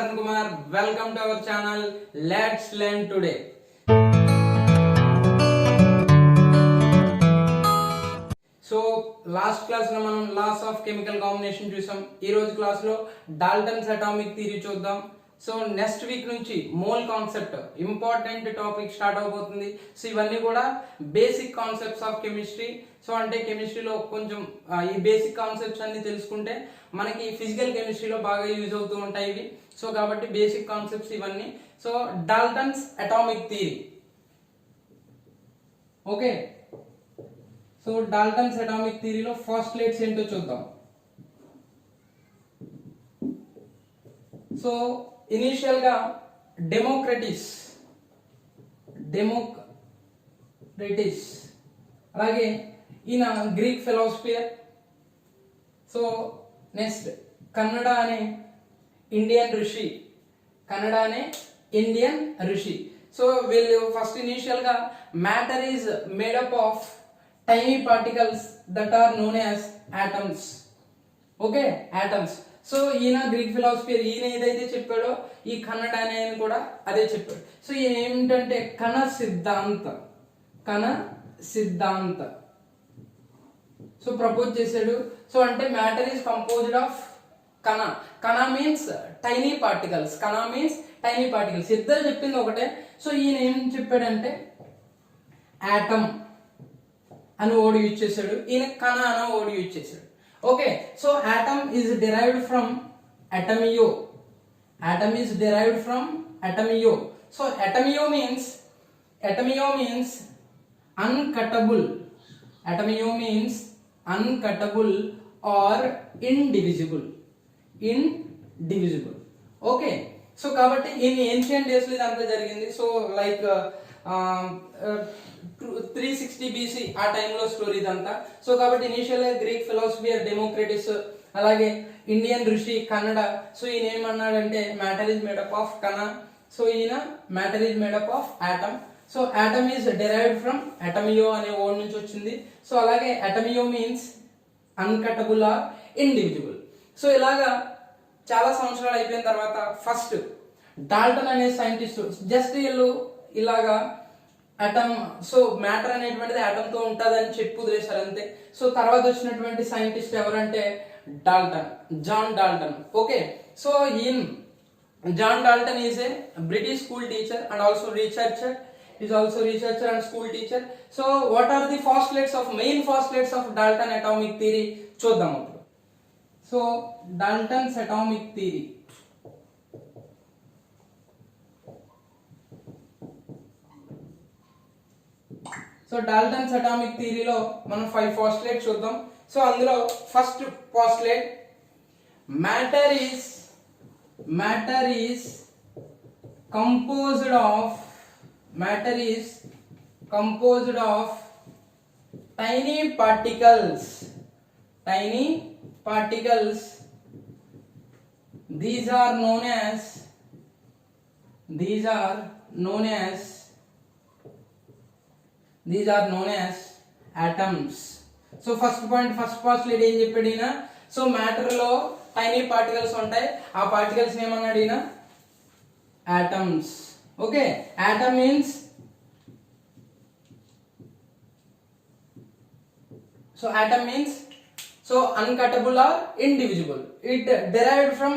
Arun Kumar. Welcome to our channel. Let's learn today. So last class లో మనం loss of chemical combination చూసాం. ఈ రోజు class లో డాల్టన్స్ అటామిక్ థియరీ చూద్దాం. సో నెక్స్ట్ వీక్ నుంచి mole concept important topic start అవబోతుంది. So ఇవన్నీ కూడా basic concepts of chemistry. So అంటే కెమిస్ట్రీలో కొంచెం ఈ బేసిక్ కాన్సెప్ట్స్ అన్ని తెలుసుకుంటే మనకి ఫిజికల్ కెమిస్ట్రీలో బాగా యూజ్ అవుతూ ఉంటాయి ఇవి. సో కాబట్టి బేసిక్ కాన్సెప్ట్స్ ఇవన్నీ. So Dalton's atomic theory. Okay, so Dalton's atomic థియరీలో ఫాస్ఫేట్స్ ఏంటో చూద్దాం. సో ఇనిషియల్ గా డెమోక్రటిస్ అలాగే ఈయన Greek philosopher. So next Kanada అనే ఇండియన్ ఋషి. సో వీళ్ళు ఫస్ట్ ఇనిషియల్ గా matter is made up of tiny particles that are known as atoms. Okay, atoms. So ఈయన గ్రీక్ ఫిలాసఫియర్, ఈయన ఏదైతే చెప్పాడో ఈ కన్నడ అనే కూడా అదే చెప్పాడు. సో ఈయన ఏమిటంటే కణ సిద్ధాంత సో ప్రపోజ్ చేశాడు. సో అంటే మ్యాటర్ ఈస్ కంపోజ్డ్ ఆఫ్ కణ మీన్స్ టైనీ పార్టికల్స్. ఇద్దరు చెప్పింది ఒకటే. సో ఈయన ఏం చెప్పాడంటే ఆటమ్ అని ఓడి యూజ్ చేశాడు, ఈయన కణ అని ఓడి యూజ్ చేశాడు. Okay, so atom is derived from అటమియో. సో అటమియో means uncuttable or indivisible. Okay, so కాబట్టి ఈయన ఏన్షియంట్ డేస్ లో ఇదంతా జరిగింది. సో లైక్ 360 BC ఆ టైంలో స్టోరీ ఇదంతా. సో కాబట్టి ఇనిషియల్ గా గ్రీక్ ఫిలాసఫియర్ డెమోక్రటిస్, అలాగే ఇండియన్ ఋషి కన్నడ. సో ఈయన ఏమన్నాడంటే మ్యాటర్ ఈజ్ మేడప్ ఆఫ్ కణ. సో ఈయన matter is made up of atom. So atom is derived from అటమియో అనే వర్డ్ నుంచి వచ్చింది. సో అలాగే అటమియో means uncuttable or indivisible. So ఇలాగా చాలా సంవత్సరాలు అయిపోయిన తర్వాత ఫస్ట్ డాల్టన్ అనే సైంటిస్ట్ జస్ట్ వీళ్ళు ఇలాగా అటమ్, సో మ్యాటర్ అనేటువంటిది అటమ్ తో ఉంటుందని చెప్పి వదిలేశారు అంతే. సో తర్వాత వచ్చినటువంటి సైంటిస్ట్ ఎవరంటే John Dalton. Okay, so John Dalton is a British school teacher and also researcher and school teacher. So what are the main postulates of Dalton atomic theory చూద్దాం ఇప్పుడు. So Dalton's atomic theory. So Dalton's atomic థియరీలో మనం 5 postulate చూద్దాం. So అందులో first postulate matter is composed of tiny particles. These are known as atoms. So first postulate ఏం చెప్పాడు ఈయన? So matter లో టైనీ పార్టికల్స్ ఉంటాయి, ఆ పార్టికల్స్ ఏమన్నాడు ఈయన? Atoms. Okay, atom means uncutable or indivisible. It derived from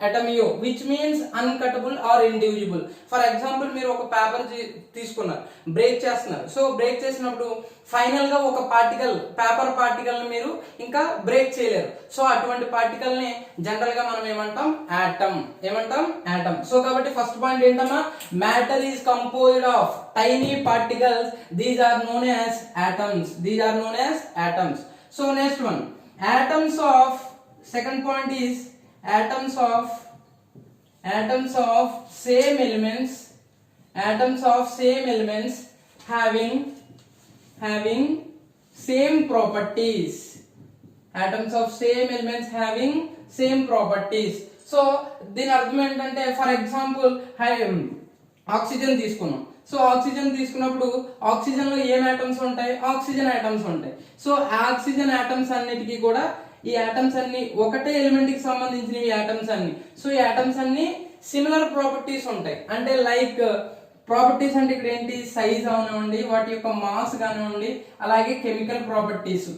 atomio which means uncutable or indivisible. For example, మీరు ఒక పేపర్ తీసుకున్నారు, బ్రేక్ చేస్తున్నారు. సో బ్రేక్ చేసినప్పుడు ఫైనల్ గా ఒక పేపర్ పార్టికల్ ని మీరు ఇంకా బ్రేక్ చేయలేరు. సో అటువంటి పార్టికల్ ని జనరల్ గా మనం ఏమంటాం? ఆటమ్. సో కాబట్టి ఫస్ట్ పాయింట్ ఏంటమ్మా? Matter is composed of tiny particles. These are known as atoms. So next one second point is atoms of same elements having same properties. So దీని అర్థం ఏంటంటే, for example oxygen తీసుకున్నాం. So oxygen తీసుకున్నప్పుడు oxygen లో ఏం atoms ఉంటాయి? Oxygen atoms ఉంటాయి. So oxygen atoms అన్నిటికీ కూడా ఈ ఆటమ్స్ అన్ని ఒకటే ఎలిమెంట్ కి సంబంధించినవి ఆటమ్స్ అన్ని. సో ఈ ఆటమ్స్ అన్ని సిమిలర్ ప్రాపర్టీస్ ఉంటాయి. అంటే లైక్ ప్రాపర్టీస్ అంటే ఇక్కడ ఏంటి, సైజ్ అవనివ్వండి, వాటి యొక్క మాస్ కానివ్వండి, అలాగే కెమికల్ ప్రాపర్టీస్.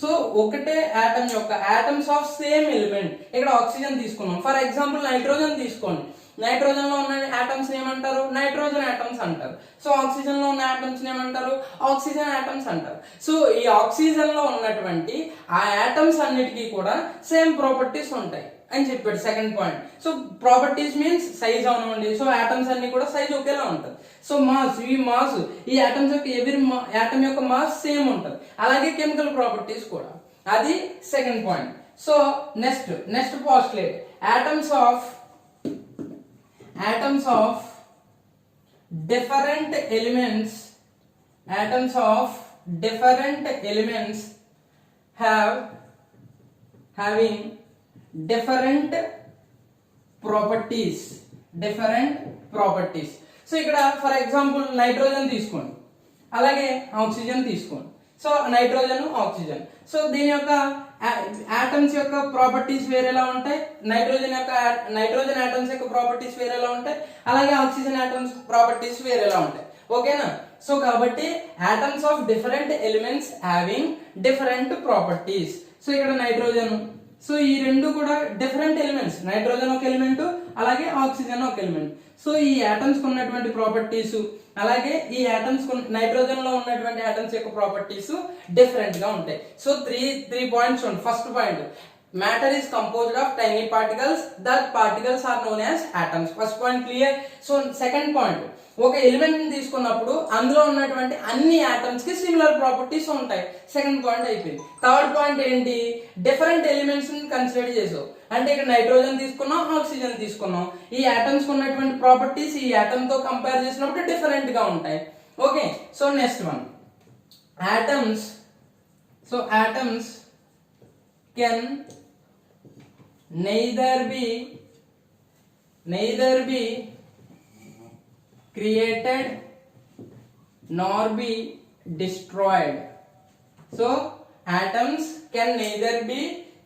సో ఒకటే ఆటమ్ యొక్క ఆటమ్స్ ఆఫ్ సేమ్ ఎలిమెంట్. ఇక్కడ ఆక్సిజన్ తీసుకున్నాం, ఫర్ ఎగ్జాంపుల్ నైట్రోజన్ తీసుకోండి. నైట్రోజన్ లో ఉన్న ఆటమ్స్ ఏమంటారు, నైట్రోజన్ ఆటమ్స్ అంటారు. సో ఆక్సిజన్ లో ఉన్న ఆటమ్స్ ఏమంటారు, ఆక్సిజన్ ఆటమ్స్ అంటారు. సో ఈ ఆక్సిజన్ లో ఉన్నటువంటి ఆ ఆటమ్స్ అన్నిటికీ కూడా సేమ్ ప్రాపర్టీస్ ఉంటాయి అని చెప్పాడు second point. So properties means size అవనివ్వండి. సో ఆటమ్స్ అన్ని కూడా సైజ్ ఒకేలా ఉంటుంది. సో మాస్ ఈ ఆటమ్స్ యొక్క ఎవరి ఆటమ్ యొక్క మాస్ సేమ్ ఉంటుంది. అలాగే కెమికల్ ప్రాపర్టీస్ కూడా, అది second point. So next postulate, atoms of different elements having different properties. So ఇక్కడ ఫర్ ఎగ్జాంపుల్ నైట్రోజన్ తీసుకోండి, అలాగే ఆక్సిజన్ తీసుకోండి. So nitrogen, oxygen. సో దీని యొక్క ఆటమ్స్ యొక్క ప్రాపర్టీస్ వేరేలా ఉంటాయి. నైట్రోజన్ ఆటమ్స్ యొక్క ప్రాపర్టీస్ వేరేలా ఉంటాయి, అలాగే ఆక్సిజన్ ఆటమ్స్ ప్రాపర్టీస్ వేరేలా ఉంటాయి. ఓకేనా? సో కాబట్టి atoms of different elements having different properties. So ఇక్కడ నైట్రోజన్, సో ఈ రెండు కూడా డిఫరెంట్ ఎలిమెంట్స్. నైట్రోజన్ ఒక ఎలిమెంట్, అలాగే ఆక్సిజన్ ఒక ఎలిమెంట్. సో ఈ ఆటమ్స్ కు ఉన్నటువంటి ప్రాపర్టీస్, అలాగే ఈ ఆటమ్స్ నైట్రోజన్ లో ఉన్నటువంటి ఆటమ్స్ యొక్క ప్రాపర్టీస్ డిఫరెంట్ గా ఉంటాయి. సో త్రీ పాయింట్స్ ఉంటాయి. First point, matter is composed of tiny particles, that particles are known as atoms. First point clear. So second point, ఒక ఎలిమెంట్ ని తీసుకున్నప్పుడు అందులో ఉన్నటువంటి అన్ని ఆటమ్స్ కి సిమిలర్ ప్రాపర్టీస్ ఉంటాయి. సెకండ్ పాయింట్ అయిపోయింది. థర్డ్ పాయింట్ ఏంటి, డిఫరెంట్ ఎలిమెంట్స్ ని కన్సిడర్ చేసావు. అంటే ఇక్కడ నైట్రోజన్ తీసుకున్నాం, ఆక్సిజన్ తీసుకున్నాం. ఈ ఆటమ్స్ కు ఉన్నటువంటి ప్రాపర్టీస్ ఈ ఆటమ్ తో కంపేర్ చేసినప్పుడు డిఫరెంట్ గా ఉంటాయి. Okay. So next one, atoms. So atoms can neither be created nor be destroyed. So atoms can neither be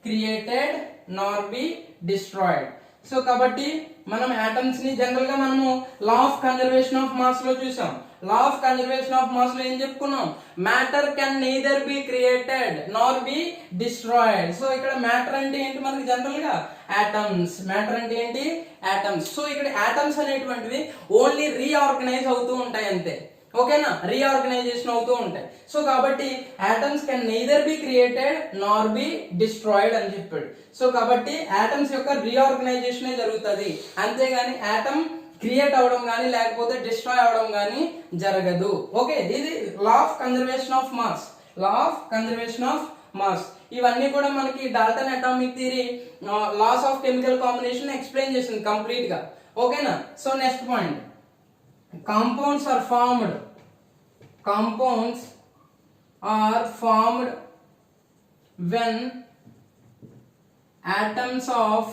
created nor be destroyed. So కాబట్టి మనం ఆటమ్స్ ని జనరల్ గా మనము law of conservation of mass లో చూసాం. Law of conservation of mass లో ఏం చెప్పుకున్నాం, matter can neither be created nor be destroyed. So ఇక్కడ మ్యాటర్ అంటే ఏంటి, మనకి జనరల్ గా ఆటమ్స్. మ్యాటర్ అంటే ఏంటి, ఆటమ్స్. సో ఇక్కడ ఆటమ్స్ అనేటువంటివి ఓన్లీ రీఆర్గనైజ్ అవుతూ ఉంటాయి అంతే. ఓకేనా, రీఆర్గనైజేషన్ అవుతూ ఉంటాయి. సో కాబట్టి atoms can neither be created nor be destroyed అని చెప్పాడు. సో కాబట్టి ఆటమ్స్ యొక్క రీఆర్గనైజేషన్ జరుగుతుంది, అంతేగాని ఆటమ్ క్రియేట్ అవడం కానీ లేకపోతే డిస్ట్రాయ్ అవడం కానీ జరగదు. ఓకే, ఇది law of conservation of mass. Law of conservation of mass ఇవన్నీ కూడా మనకి Dalton atomic theory, laws of chemical combination explain చేసింది కంప్లీట్ గా. ఓకేనా. So next point, compounds are formed when atoms of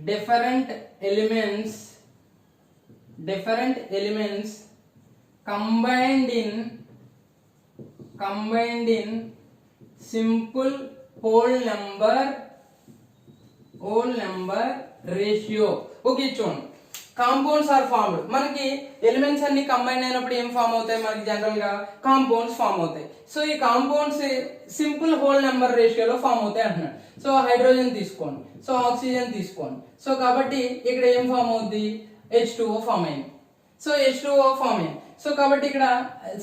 different elements combined in simple whole number ratio. Okay, చూడండి, compounds are formed. మనకి elements అన్ని combine అయినప్పుడు ఏం form అవుతాయి, మనకి జనరల్ గా కాంపౌండ్స్ ఫామ్ అవుతాయి. సో ఈ కాంపౌండ్స్ సింపుల్ హోల్ నెంబర్ రేషియోలో ఫామ్ అవుతాయి అంటున్నాడు. సో హైడ్రోజన్ తీసుకోండి, సో ఆక్సిజన్ తీసుకోండి. సో కాబట్టి ఇక్కడ ఏం ఫామ్ అవుద్ది, H2O ఫామ్ అయింది. సో H2O ఫామ్ అయింది. సో కాబట్టి ఇక్కడ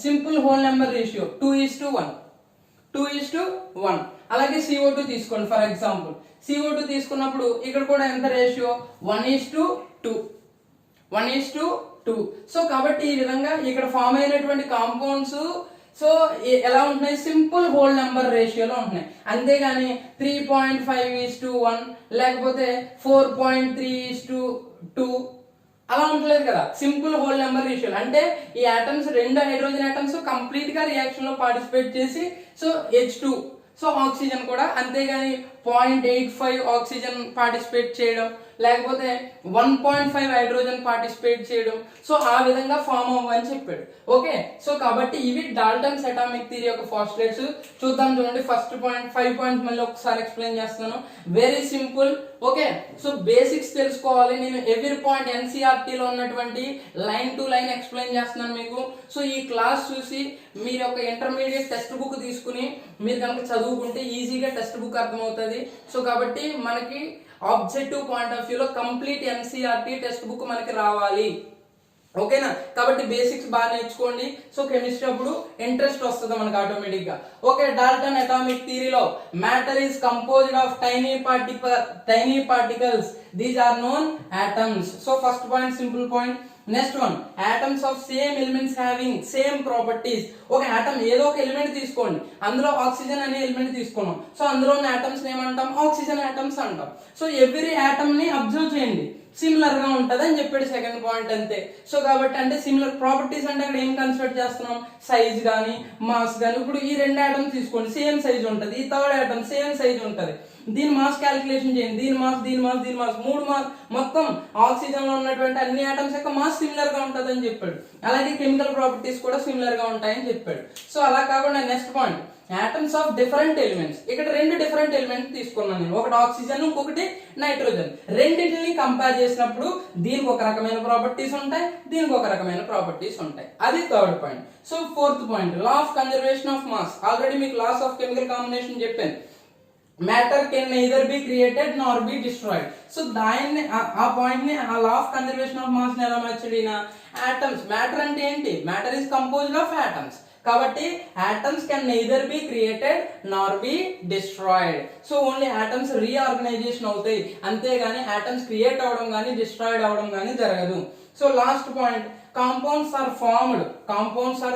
సింపుల్ హోల్ నెంబర్ రేషియో 2:1. అలాగే CO2 తీసుకోండి. ఫర్ ఎగ్జాంపుల్ CO2 తీసుకున్నప్పుడు ఇక్కడ కూడా ఎంత రేషియో, 1:2. సో కాబట్టి ఈ విధంగా ఇక్కడ ఫామ్ అయినటువంటి కాంపౌండ్స్ సో ఎలా ఉంటున్నాయి, సింపుల్ హోల్ నెంబర్ రేషియోలో ఉంటున్నాయి. అంతేగాని 3.5:1 లేకపోతే 4.3:2 అలా ఉండలేదు కదా, సింపుల్ హోల్ నెంబర్ రేషియో. అంటే ఈ ఆటమ్స్, రెండు హైడ్రోజన్ ఆటమ్స్ కంప్లీట్ గా రియాక్షన్ లో పార్టిసిపేట్ చేసి సో H2, సో ఆక్సిజన్ కూడా అంతేగాని 0.85 ఆక్సిజన్ పార్టిసిపేట్ చేయడం లేకపోతే 1.5 హైడ్రోజన్ పార్టిసిపేట్ చేయడం, సో ఆ విధంగా ఫామ్ అవ్వని చెప్పాడు. ఓకే, సో కాబట్టి ఇవి డాల్టన్స్ అటామిక్ థియరీ యొక్క పోస్టులేట్స్. చూద్దాం చూడండి. ఫస్ట్ పాయింట్ 5 పాయింట్స్ మళ్ళీ ఒకసారి ఎక్స్ప్లెయిన్ చేస్తాను. Very simple. Okay, so basics తెలుసుకోవాలి. నేను ఎవ్రీ పాయింట్ NCERT లో ఉన్నటువంటి లైన్ టు లైన్ ఎక్స్ప్లెయిన్ చేస్తున్నాను మీకు. సో ఈ క్లాస్ చూసి మీరు ఒక ఇంటర్మీడియట్ టెక్స్ట్ బుక్ తీసుకుని మీరు కనుక చదువుకుంటే ఈజీగా టెక్స్ట్ బుక్ అర్థమవుతుంది. సో కాబట్టి మనకి ఆబ్జెక్టివ్ పాయింట్ ఆఫ్ వ్యూలో కంప్లీట్ NCERT టెక్స్ట్ బుక్ మనకి రావాలి. ఓకేనా, కాబట్టి బేసిక్స్ బాగా నేర్చుకోండి. సో కెమిస్ట్రీ అప్పుడు ఇంట్రెస్ట్ వస్తుంది మనకు ఆటోమేటిక్ గా. ఓకే, డాల్టన్ అటామిక్ థియరీలో matter is composed of tiny particles, these are known atoms. So first point simple point. Next one, atoms of same elements having same properties. ఒక atom ఏదో ఒక element తీసుకోండి, అందులో oxygen అనే element తీసుకున్నాం. So అందులో ఉన్న ఆటమ్స్ ఏమంటాం? ఆక్సిజన్ ఆటమ్స్ అంటాం. సో ఎవ్రీ ఆటమ్ ని అబ్జర్వ్ చేయండి, సిమిలర్ గా ఉంటది అని చెప్పాడు. సెకండ్ పాయింట్ అంతే. సో కాబట్టి అంటే సిమిలర్ ప్రాపర్టీస్ అంటే అక్కడ ఏం కన్సిడర్ చేస్తున్నాం? సైజ్ గానీ మాస్ గానీ. ఇప్పుడు ఈ రెండు ఆటమ్స్ తీసుకోండి, సేమ్ సైజ్ ఉంటది. ఈ థర్డ్ ఆటమ్ సేమ్ సైజ్ ఉంటది. దీని మాస్ క్యాలిక్యులేషన్ చేయండి. దీని మాస్ మూడు మాస్, మొత్తం ఆక్సిజన్ లో ఉన్నటువంటి అన్ని ఆటమ్స్ యొక్క మాస్ సిమిలర్ గా ఉంటది అని చెప్పాడు. అలాగే కెమికల్ ప్రాపర్టీస్ కూడా సిమిలర్ గా ఉంటాయని చెప్పాడు. సో అలా కాకుండా next point, atoms of different elements. ఇక్కడ రెండు డిఫరెంట్ ఎలిమెంట్స్ తీసుకున్నాను నేను, ఒకటి ఆక్సిజన్ ఇంకొకటి నైట్రోజన్. రెండింటిని కంపేర్ చేసినప్పుడు దీనికి ఒక రకమైన ప్రాపర్టీస్ ఉంటాయి, దీనికి ఒక రకమైన ప్రాపర్టీస్ ఉంటాయి. అది third point. So fourth point, law of conservation of mass. Already మీకు లాస్ ఆఫ్ కెమికల్ కాంబినేషన్ చెప్పాను. Matter can neither be created nor be destroyed. So దాన్ని ఆ పాయింట్ ని, ఆ law of conservation of mass ని ఎలా మార్చాడు? ఆటమ్స్. మ్యాటర్ అంటే ఏంటి? Matter is composed of atoms. కాబట్టి atoms can neither be created nor be destroyed. So only atoms reorganization అవుతాయి, అంతేగాని ఆటమ్స్ క్రియేట్ అవడం కానీ డిస్ట్రాయిడ్ అవడం కానీ జరగదు. So last point, compounds are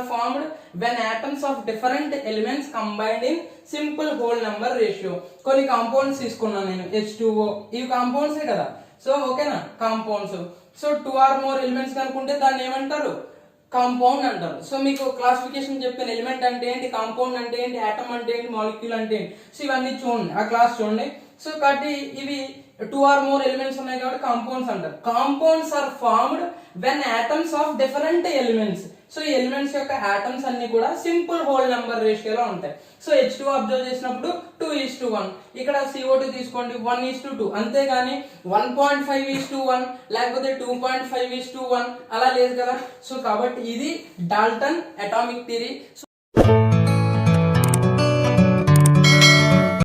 formed when atoms of different elements combined in simple whole number ratio. కొన్ని compounds తీసుకున్నాను నేను, H2O. ఇవి కాంపౌండ్సే కదా. సో ఓకేనా, compounds. So 2 or more elements కనుకుంటే దాన్ని ఏమంటారు? కాంపౌండ్ అంటారు. సో మీకు క్లాసిఫికేషన్ చెప్పిన ఎలిమెంట్ అంటే ఏంటి, కాంపౌండ్ అంటే ఏంటి, ఆటమ్ అంటే ఏంటి, మాలిక్యూల్ అంటే ఏంటి. సో ఇవన్నీ చూడండి, ఆ క్లాస్ చూడండి. సో కాబట్టి ఇవి 2 or more ఎలిమెంట్స్ ఉన్నాయి కాబట్టి కాంపౌండ్స్ అంటారు. Compounds are formed when atoms of different elements. So ఈ ఎలిమెంట్స్ యొక్క ఆటమ్స్ అన్ని కూడా సింపుల్ హోల్ నెంబర్ రేషియోలో ఉంటాయి. సో H2 అబ్జర్వ్ చేసినప్పుడు 2:1. ఇక్కడ CO2 తీసుకోండి 1:2. అంతేగాని 1.5:1 లేకపోతే 2.5:1 అలా లేదు కదా. సో కాబట్టి ఇది డాల్టన్ అటామిక్ థియరీ.